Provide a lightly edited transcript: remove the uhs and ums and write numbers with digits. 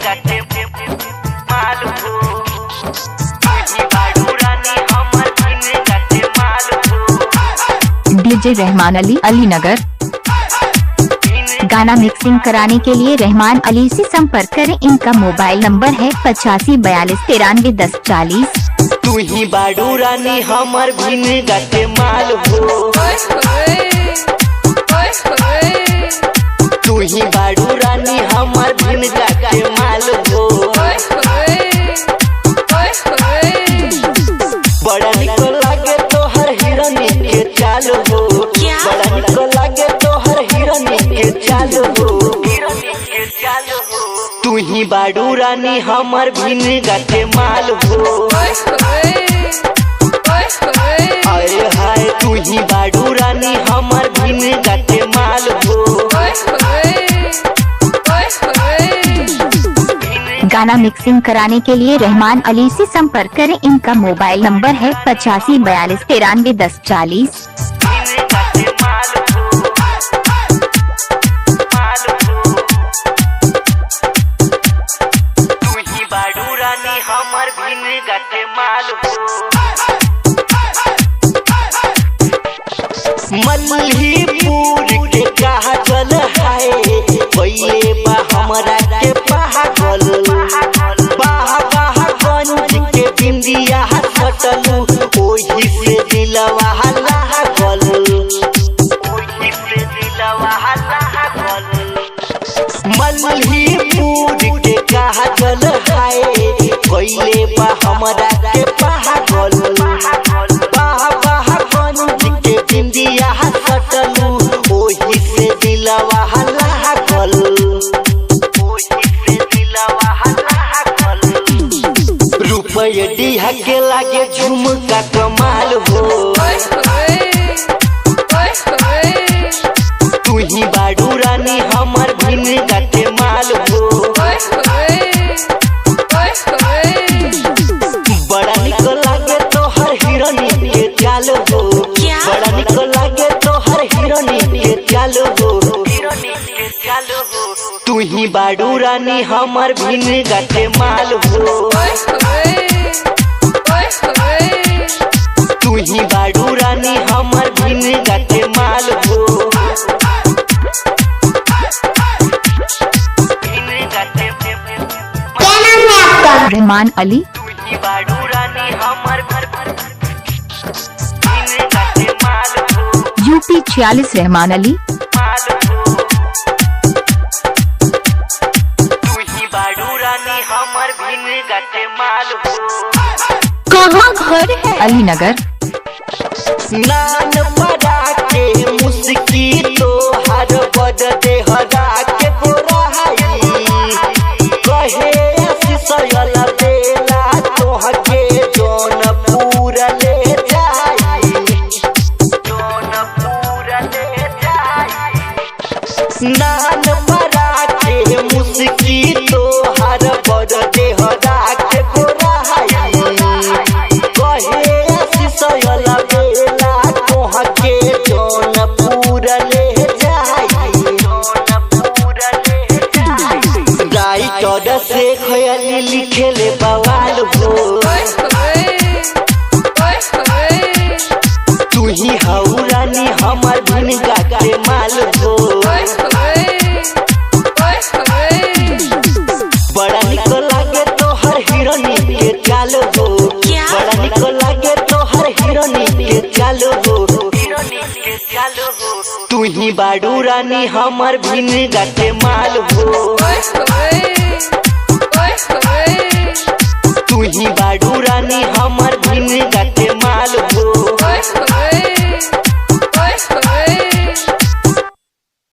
गाते माल हो तुही बाड़ू रानी हमर बिन गाते माल हो। डीजे रहमान अली, अलीनगर। गाना मिक्सिंग कराने के लिए रहमान अली से संपर्क करें। इनका मोबाइल नंबर है 8542931040। तुही बाड़ू रानी हमर बिन गाते माल हो तुही बाड़ू रानी हमर बिन गाते माल हो। बड़ा निक लागे तोहर हिरनी के चाल हो, बड़ा निक लागे तोहर हिरनी के चाल हो। तुही बाड़ू रानी हमर बिन गाते माल हो। अरे हाय तुही बाड़ू रानी हमर बिन गाते माल हो। गाना मिक्सिंग कराने के लिए रहमान अली से संपर्क करें। इनका मोबाइल नंबर है 8542931040। तुही बाड़ू रानी हमर बिन गाते माल हो। मल्हीपुर के कहा चल है पहिले बा हमरा के पागल, बाहगंज के बिंदिया सटलू ओही से दिलवा लागल, ओही से दिलवा लागल। मल्हीपुर के कहा चल है पहिले बा हमरा के पागल, बिंदिया सटलू ओही से दिलवा लागल, ओही से दिलवा लागल। रुपये डीहा के लागे झुमका कमाल हो। तुही बाड़ू रानी हमर बिन गाते माल हो। बड़ा निक लागे तोहर हिरनी के चाल हो, बड़ा निक लागे तोहर हिरनी के चाल हो। तुही बाड़ू रानी हमर बिन गाते माल हो। तुही बाड़ू रानी हमर बिन गाते माल हो। रहमान अली, तुही बाड़ू रानी हमर बिन गाते माल हो। यूपी 46 रहमान अली। तुही बाड़ू रानी हमर बिन गाते माल हो। कहाँ घर है? अलीनगर। नान पड़ा के मुस्की तो हर बद दे हरा के गोराई, कहे सिसयल बेला तोहके जौनपुर ले जाई, जौनपुर ले जाई। नान पड़ा के मुस्की तो हर बद दे हरा के गोराई, कहे सिसयल बेला तोहके जौनपुर ले जाई, जौनपुर ले जाई। राइटर से खयाली लिखेले बवाल हो। तुही हाउ रानी हमर बिन गाते माल हो। बड़ा निक लागे तोहर हिरनी के चाल हो, बड़ा निक लागे तोहर हिरनी के चाल हो। तुही बाड़ू रानी हमर बिन गाते माल हो। तुही बाड़ू रानी